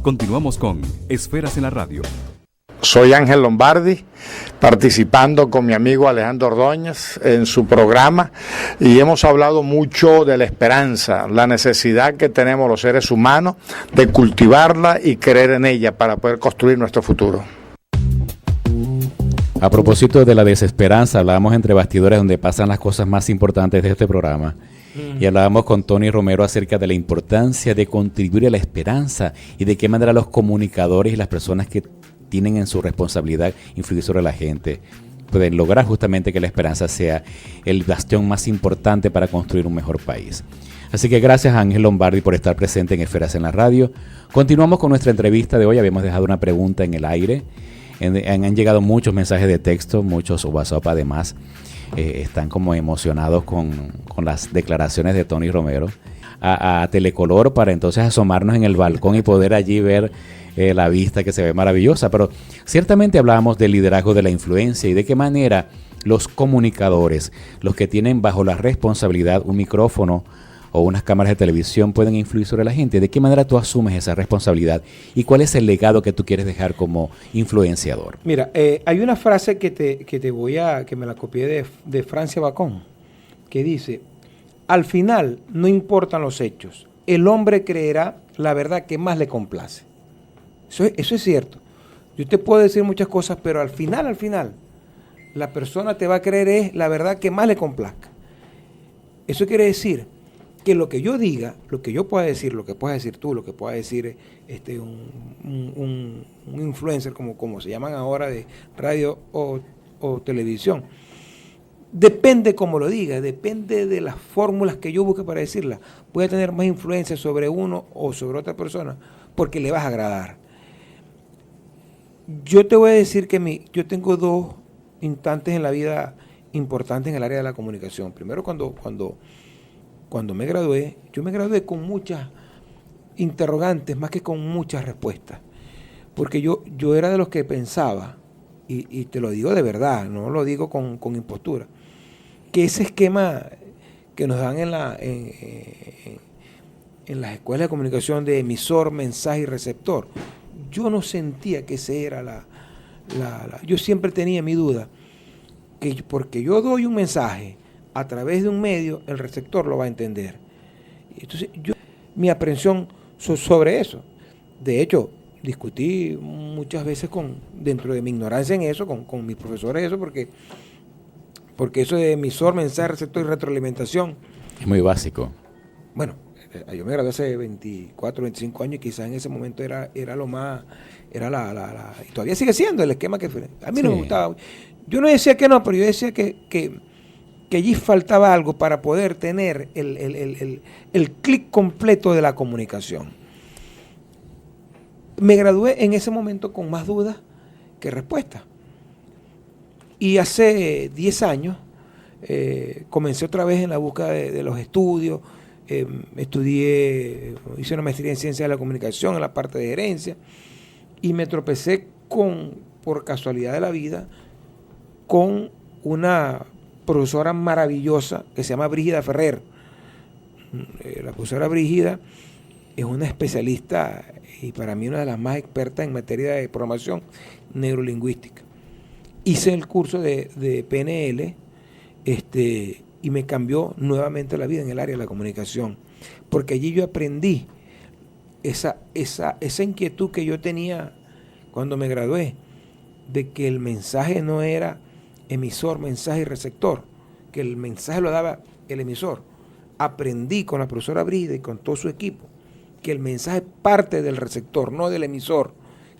Continuamos con Esferas en la Radio. Soy Ángel Lombardi, participando con mi amigo Alejandro Ordóñez en su programa, y hemos hablado mucho de la esperanza, la necesidad que tenemos los seres humanos de cultivarla y creer en ella para poder construir nuestro futuro. A propósito de la desesperanza, hablábamos entre bastidores donde pasan las cosas más importantes de este programa. Y hablábamos con Tony Romero acerca de la importancia de contribuir a la esperanza y de qué manera los comunicadores y las personas que tienen en su responsabilidad influir sobre la gente pueden lograr justamente que la esperanza sea el bastión más importante para construir un mejor país. Así que gracias a Ángel Lombardi por estar presente en Esferas en la Radio. Continuamos con nuestra entrevista de hoy. Habíamos dejado una pregunta en el aire. Han llegado muchos mensajes de texto, muchos WhatsApp además. Están como emocionados con las declaraciones de Tony Romero a Telecolor para entonces asomarnos en el balcón y poder allí ver la vista que se ve maravillosa. Pero ciertamente hablábamos del liderazgo de la influencia y de qué manera los comunicadores, los que tienen bajo la responsabilidad un micrófono o unas cámaras de televisión, pueden influir sobre la gente. ¿De qué manera tú asumes esa responsabilidad y cuál es el legado que tú quieres dejar como influenciador? Mira, hay una frase que me la copié de Francia Bacon, que dice: al final no importan los hechos, el hombre creerá la verdad que más le complace. Eso es cierto. Yo te puedo decir muchas cosas, pero al final, la persona te va a creer es la verdad que más le complazca. Eso quiere decir que lo que yo diga, lo que yo pueda decir, lo que puedas decir tú, lo que pueda decir un influencer, como se llaman ahora, de radio o televisión, depende cómo lo diga, depende de las fórmulas que yo busque para decirla. Voy a tener más influencia sobre uno o sobre otra persona porque le vas a agradar. Yo te voy a decir que yo tengo dos instantes en la vida importantes en el área de la comunicación. Primero, cuando me gradué, yo me gradué con muchas interrogantes más que con muchas respuestas. Porque yo era de los que pensaba, y te lo digo de verdad, no lo digo con impostura, que ese esquema que nos dan en las escuelas de comunicación de emisor, mensaje y receptor, yo no sentía que ese era yo siempre tenía mi duda, que porque yo doy un mensaje a través de un medio, el receptor lo va a entender. Entonces, mi aprensión sobre eso. De hecho, discutí muchas veces dentro de mi ignorancia en eso, con mis profesores, eso, porque eso de emisor, mensaje, receptor y retroalimentación es muy básico. Bueno, yo me gradué hace 24, 25 años y quizás en ese momento era lo más, y todavía sigue siendo el esquema que fue. A mí no me gustaba. Yo no decía que no, pero yo decía que allí faltaba algo para poder tener el clic completo de la comunicación. Me gradué en ese momento con más dudas que respuestas. Y hace 10 años comencé otra vez en la búsqueda de los estudios. Hice una maestría en Ciencias de la Comunicación en la parte de gerencia y me tropecé por casualidad de la vida con una profesora maravillosa que se llama Brígida Ferrer. La profesora Brígida es una especialista y para mí una de las más expertas en materia de programación neurolingüística. Hice el curso de PNL y me cambió nuevamente la vida en el área de la comunicación, porque allí yo aprendí esa inquietud que yo tenía cuando me gradué, de que el mensaje no era emisor, mensaje y receptor, que el mensaje lo daba el emisor. Aprendí con la profesora Brida y con todo su equipo que el mensaje parte del receptor, no del emisor,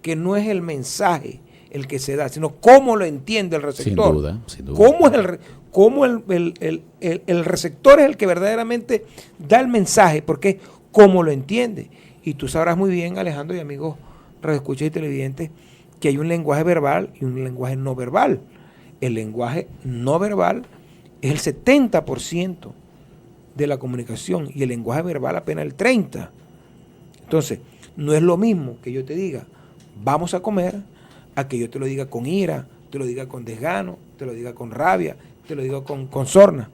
que no es el mensaje el que se da, sino cómo lo entiende el receptor. Sin duda. Cómo el receptor es el que verdaderamente da el mensaje, porque cómo lo entiende. Y tú sabrás muy bien, Alejandro y amigos radioescuchas y televidentes, que hay un lenguaje verbal y un lenguaje no verbal. El lenguaje no verbal es el 70% de la comunicación y el lenguaje verbal apenas el 30%. Entonces, no es lo mismo que yo te diga, vamos a comer, a que yo te lo diga con ira, te lo diga con desgano, te lo diga con rabia, te lo digo con sorna.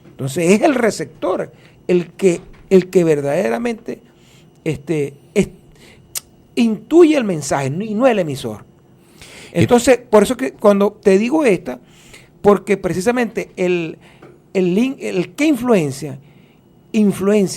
Entonces, es el receptor el que verdaderamente intuye el mensaje y no el emisor. Entonces, por eso que cuando te digo esta, porque precisamente el que influencia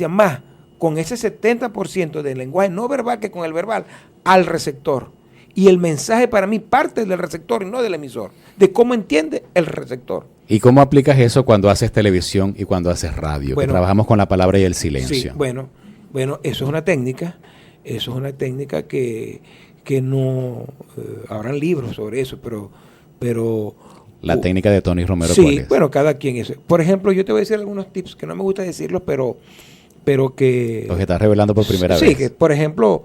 más con ese 70% del lenguaje no verbal que con el verbal al receptor. Y el mensaje para mí parte del receptor y no del emisor, de cómo entiende el receptor. ¿Y cómo aplicas eso cuando haces televisión y cuando haces radio? Bueno, que trabajamos con la palabra y el silencio. Sí, bueno, eso es una técnica, que no, habrán libros sobre eso, pero la técnica de Tony Romero, sí, ¿cuál es? bueno, cada quien es. Por ejemplo, yo te voy a decir algunos tips que no me gusta decirlos, pero que... Los que estás revelando por primera vez. Sí, que por ejemplo,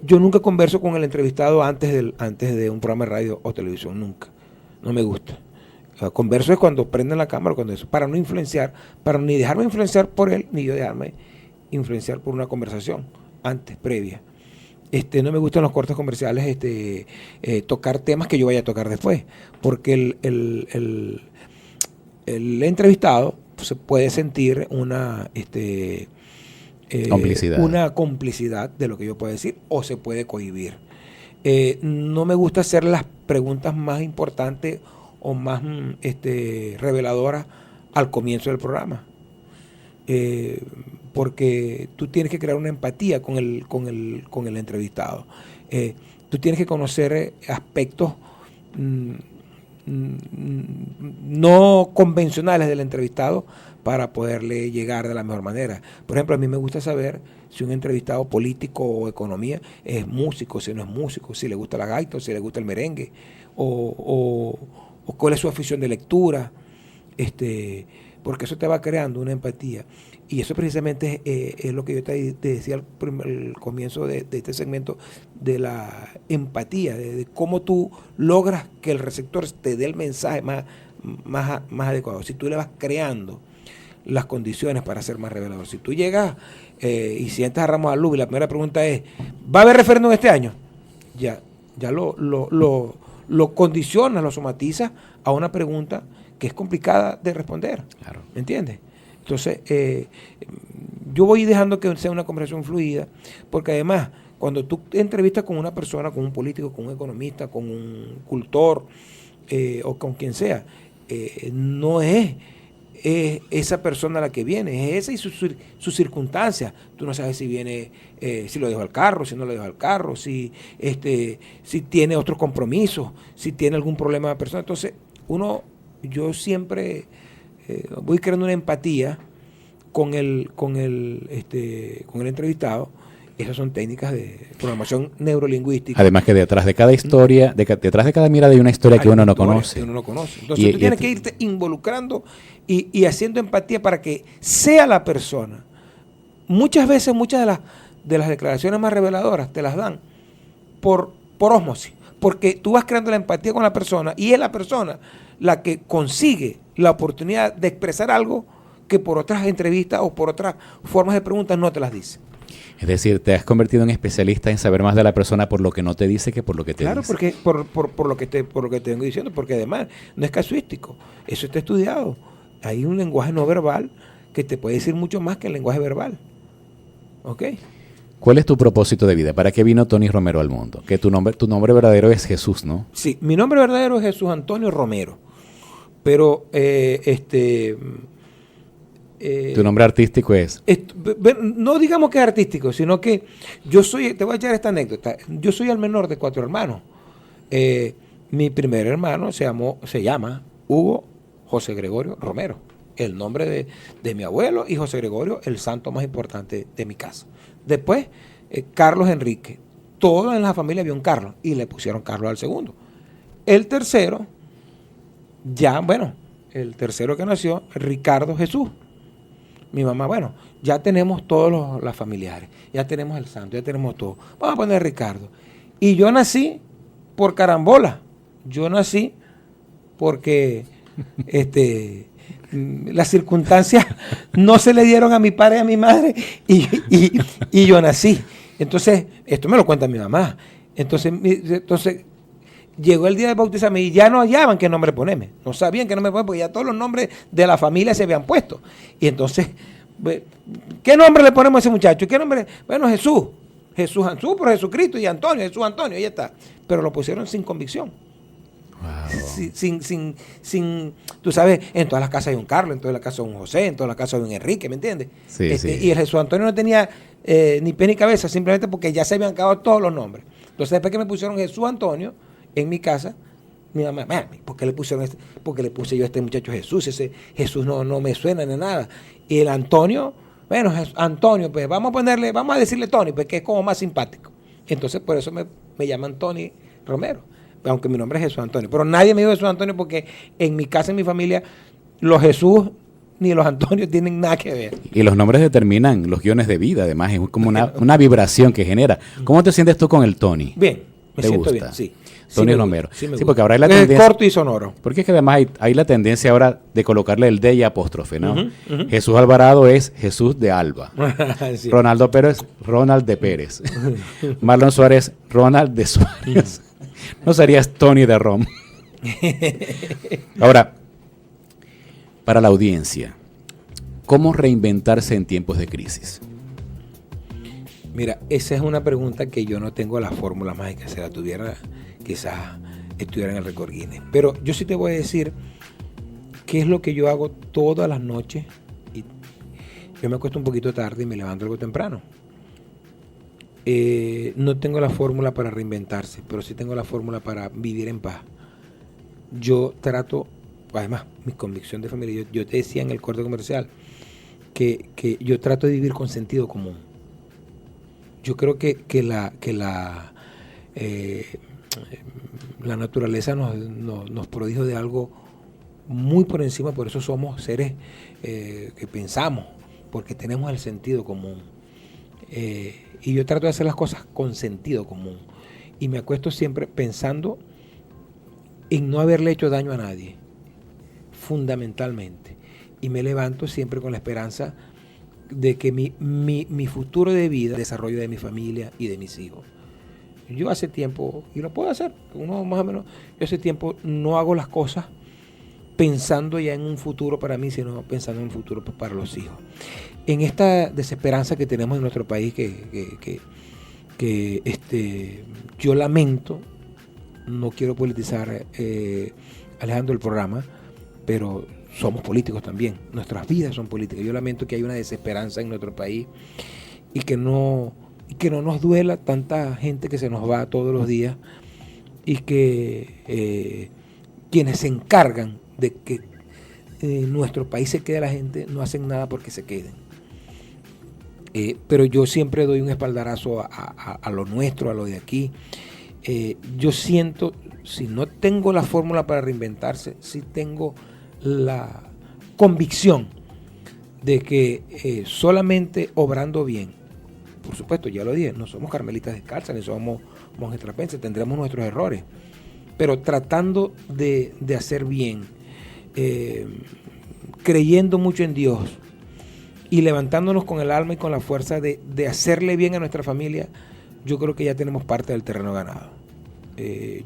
yo nunca converso con el entrevistado antes de un programa de radio o televisión, nunca. No me gusta. Converso es cuando prenden la cámara, cuando eso, para no influenciar, para ni dejarme influenciar por él, ni yo dejarme influenciar por una conversación antes, previa. No me gustan los cortes comerciales, tocar temas que yo vaya a tocar después, porque el entrevistado se puede sentir una complicidad de lo que yo puedo decir, o se puede cohibir. No me gusta hacer las preguntas más importantes o más reveladoras al comienzo del programa. Porque tú tienes que crear una empatía con el entrevistado. Tú tienes que conocer aspectos no convencionales del entrevistado para poderle llegar de la mejor manera. Por ejemplo, a mí me gusta saber si un entrevistado político o economía es músico, si no es músico, si le gusta la gaita, o si le gusta el merengue, o cuál es su afición de lectura, porque eso te va creando una empatía. Y eso precisamente es lo que yo te decía al comienzo de este segmento, de la empatía, de cómo tú logras que el receptor te dé el mensaje más adecuado. Si tú le vas creando las condiciones para ser más revelador. Si tú llegas y sientas a Ramos Alub y la primera pregunta es, ¿va a haber referéndum este año? Ya lo condicionas, lo somatizas a una pregunta que es complicada de responder. Claro. ¿Me entiendes? Entonces, yo voy dejando que sea una conversación fluida, porque además, cuando tú entrevistas con una persona, con un político, con un economista, con un cultor, o con quien sea, no es esa persona la que viene, es esa y sus circunstancias. Tú no sabes si viene, si lo dejó al carro, si no lo dejó al carro, si tiene otros compromisos, si tiene algún problema personal. Entonces, yo siempre voy creando una empatía con el entrevistado. Esas son técnicas de programación neurolingüística. Además que detrás de cada historia, detrás de cada mirada hay una historia que uno no conoce. Entonces tú tienes que irte involucrando y haciendo empatía para que sea la persona. Muchas veces, muchas de las declaraciones más reveladoras te las dan por ósmosis, porque tú vas creando la empatía con la persona y es la persona la que consigue la oportunidad de expresar algo que por otras entrevistas o por otras formas de preguntas no te las dice. Es decir, te has convertido en especialista en saber más de la persona por lo que no te dice que por lo que te dice. Claro, porque por lo que te vengo diciendo, porque además no es casuístico, eso está estudiado. Hay un lenguaje no verbal que te puede decir mucho más que el lenguaje verbal. ¿Ok? ¿Cuál es tu propósito de vida? ¿Para qué vino Tony Romero al mundo? Que tu nombre verdadero es Jesús, ¿no? Sí, mi nombre verdadero es Jesús Antonio Romero. Pero tu nombre artístico es... No digamos que es artístico, sino que te voy a echar esta anécdota. Yo soy el menor de 4 hermanos. Mi primer hermano se llama Hugo José Gregorio Romero, el nombre de mi abuelo, y José Gregorio, el santo más importante de mi casa. Después, Carlos Enrique. Todos en la familia había un Carlos y le pusieron Carlos al segundo. El tercero, el tercero que nació, Ricardo Jesús. Mi mamá, ya tenemos todos los familiares, ya tenemos el santo, ya tenemos todo. Vamos a poner Ricardo. Y yo nací por carambola. Yo nací porque las circunstancias no se le dieron a mi padre y a mi madre y yo nací. Entonces, esto me lo cuenta mi mamá. Entonces llegó el día de bautizarme y ya no hallaban qué nombre ponerme. No sabían qué nombre ponerme porque ya todos los nombres de la familia se habían puesto. Y entonces, ¿qué nombre le ponemos a ese muchacho? ¿Qué nombre? Bueno, Jesús. Jesús, por Jesucristo, y Antonio, Jesús Antonio, ahí está. Pero lo pusieron sin convicción. Wow. Sin, tú sabes, en todas las casas hay un Carlos, en todas las casas hay un José, en todas las casas hay un Enrique, ¿me entiendes? Sí, sí. Y el Jesús Antonio no tenía ni pie ni cabeza, simplemente porque ya se habían acabado todos los nombres. Entonces, después que me pusieron Jesús Antonio en mi casa, mi mamá, ¿por qué le pusieron ¿por qué le puse yo a este muchacho Jesús? Ese Jesús no me suena ni nada. Y el Antonio, bueno, Antonio, pues vamos a decirle Tony, pues que es como más simpático. Entonces, por eso me llaman Tony Romero, aunque mi nombre es Jesús Antonio. Pero nadie me dijo Jesús Antonio porque en mi casa, en mi familia, los Jesús ni los Antonios tienen nada que ver. Y los nombres determinan los guiones de vida, además, es como una vibración que genera. ¿Cómo te sientes tú con el Tony? Bien, me ¿Te siento gusta? bien, sí. Tony Sí Romero. Sí, Sí, porque ahora hay la es tendencia. corto y sonoro. Porque es que además hay la tendencia ahora de colocarle el D y apóstrofe, ¿no? Ujú. Jesús Alvarado es Jesús de Alba. Sí. Ronaldo Pérez, Ronald de Pérez. Marlon Suárez, Ronald de Suárez. No serías Tony de Rom. Ahora, para la audiencia, ¿cómo reinventarse en tiempos de crisis? Mira, esa es una pregunta que yo no tengo la fórmula mágica. Si la tuviera, quizás estuviera en el récord Guinness. Pero yo sí te voy a decir qué es lo que yo hago todas las noches. Y yo me acuesto un poquito tarde y me levanto algo temprano. No tengo la fórmula para reinventarse, pero sí tengo la fórmula para vivir en paz. Yo trato, además, mi convicción de familia, yo te decía en el corte comercial que yo trato de vivir con sentido común. Yo creo que la naturaleza nos prodigió de algo muy por encima, por eso somos seres que pensamos, porque tenemos el sentido común. Y yo trato de hacer las cosas con sentido común. Y me acuesto siempre pensando en no haberle hecho daño a nadie, fundamentalmente. Y me levanto siempre con la esperanza de que mi futuro de vida, desarrollo de mi familia y de mis hijos. Yo hace tiempo, y lo puedo hacer, uno más o menos, yo hace tiempo no hago las cosas pensando ya en un futuro para mí, sino pensando en un futuro para los hijos. En esta desesperanza que tenemos en nuestro país, que yo lamento, no quiero politizar, Alejandro, el programa, pero somos políticos también, nuestras vidas son políticas. Yo lamento que haya una desesperanza en nuestro país y que no nos duela tanta gente que se nos va todos los días y que quienes se encargan de que en nuestro país se quede la gente no hacen nada porque se queden. Pero yo siempre doy un espaldarazo a lo nuestro, a lo de aquí. Yo siento, si no tengo la fórmula para reinventarse, sí tengo la convicción de que solamente obrando bien, por supuesto, ya lo dije, no somos carmelitas descalzas, ni somos monjes trapenses, tendremos nuestros errores, pero tratando de hacer bien, creyendo mucho en Dios y levantándonos con el alma y con la fuerza de hacerle bien a nuestra familia, yo creo que ya tenemos parte del terreno ganado.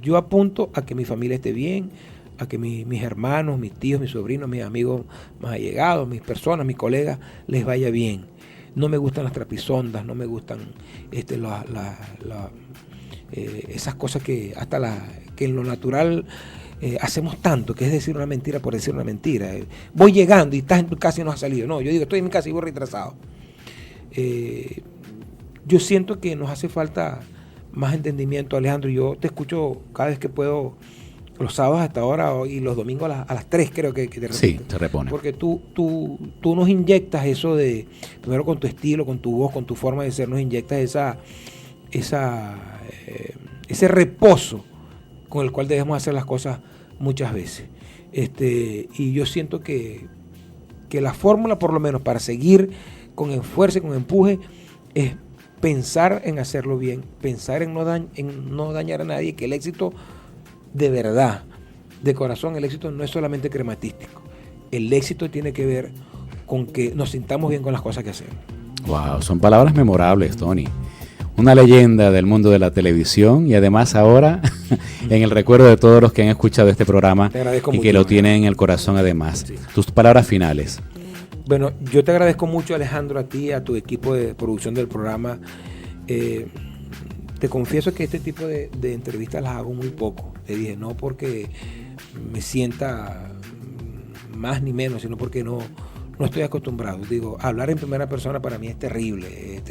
Yo apunto a que mi familia esté bien, a que mis hermanos, mis tíos, mis sobrinos, mis amigos más allegados, mis personas, mis colegas, les vaya bien. No me gustan las trapisondas, no me gustan esas cosas que que en lo natural hacemos tanto, que es decir una mentira por decir una mentira. Voy llegando y estás en tu casa y no has salido. No, yo digo, estoy en mi casa y voy retrasado. Yo siento que nos hace falta más entendimiento, Alejandro. Yo te escucho cada vez que puedo, los sábados hasta ahora y los domingos a las 3 creo que te repito. Sí, te repone. Porque tú nos inyectas eso de, primero con tu estilo, con tu voz, con tu forma de ser, nos inyectas ese reposo con el cual debemos hacer las cosas muchas veces. Y yo siento que la fórmula, por lo menos, para seguir con esfuerzo y con empuje, es pensar en hacerlo bien, pensar en no dañar a nadie, que el éxito de verdad, de corazón, el éxito no es solamente crematístico. El éxito tiene que ver con que nos sintamos bien con las cosas que hacemos. Wow, son palabras memorables, Tony. Una leyenda del mundo de la televisión y además ahora en el recuerdo de todos los que han escuchado este programa y que lo tienen en el corazón además. Sí. Tus palabras finales. Bueno, yo te agradezco mucho, Alejandro, a ti, a tu equipo de producción del programa. Te confieso que este tipo de entrevistas las hago muy poco. Te dije, no porque me sienta más ni menos, sino porque no estoy acostumbrado. Digo, hablar en primera persona para mí es terrible,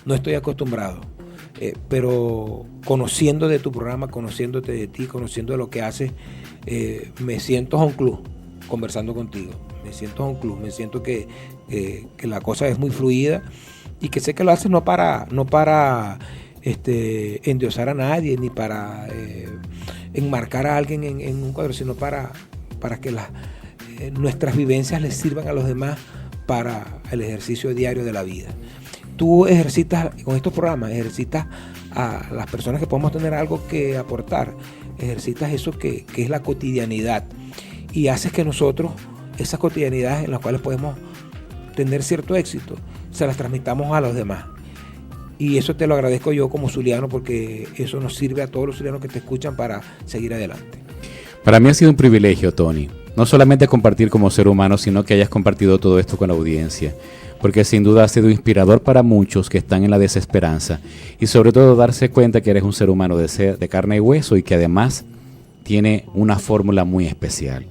no estoy acostumbrado. Pero conociendo de tu programa, conociéndote de ti, conociendo de lo que haces, me siento home club conversando contigo. Me siento home club, me siento que la cosa es muy fluida y que sé que lo haces no para endiosar a nadie ni para enmarcar a alguien en un cuadro, sino para que nuestras vivencias les sirvan a los demás para el ejercicio diario de la vida. Tú ejercitas, con estos programas, ejercitas a las personas que podemos tener algo que aportar, ejercitas eso que es la cotidianidad y haces que nosotros, esas cotidianidades en las cuales podemos tener cierto éxito, se las transmitamos a los demás. Y eso te lo agradezco yo como zuliano, porque eso nos sirve a todos los zulianos que te escuchan para seguir adelante. Para mí ha sido un privilegio, Tony, no solamente compartir como ser humano, sino que hayas compartido todo esto con la audiencia, porque sin duda ha sido inspirador para muchos que están en la desesperanza y sobre todo darse cuenta que eres un ser humano de carne y hueso y que además tiene una fórmula muy especial.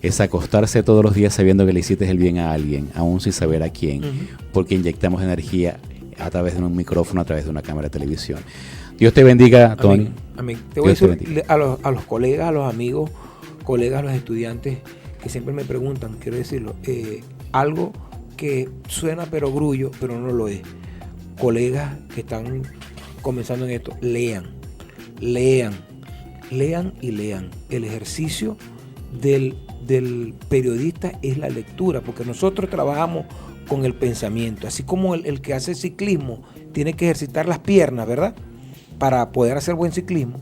Es acostarse todos los días sabiendo que le hiciste el bien a alguien, aún sin saber a quién, porque inyectamos energía a través de un micrófono, a través de una cámara de televisión. Dios te bendiga, Tony. Amén. Te voy a decir a los colegas, a los amigos, colegas, a los estudiantes que siempre me preguntan, quiero decirlo, algo que suena perogrullo, pero no lo es. Colegas que están comenzando en esto, lean. El ejercicio del periodista es la lectura, porque nosotros trabajamos con el pensamiento, así como el que hace ciclismo tiene que ejercitar las piernas, ¿verdad? Para poder hacer buen ciclismo,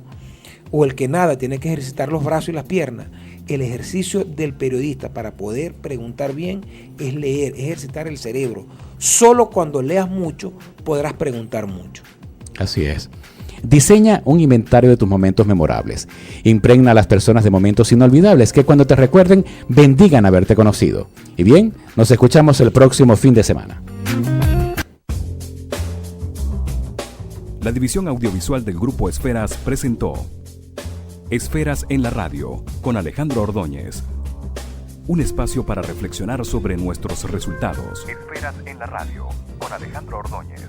o el que nada tiene que ejercitar los brazos y las piernas. El ejercicio del periodista para poder preguntar bien es leer, es ejercitar el cerebro. Solo cuando leas mucho podrás preguntar mucho. Así es. Diseña un inventario de tus momentos memorables. Impregna a las personas de momentos inolvidables que cuando te recuerden bendigan haberte conocido. Y bien, nos escuchamos el próximo fin de semana. La división audiovisual del Grupo Esferas presentó Esferas en la Radio con Alejandro Ordóñez. Un espacio para reflexionar sobre nuestros resultados. Esferas en la Radio con Alejandro Ordóñez.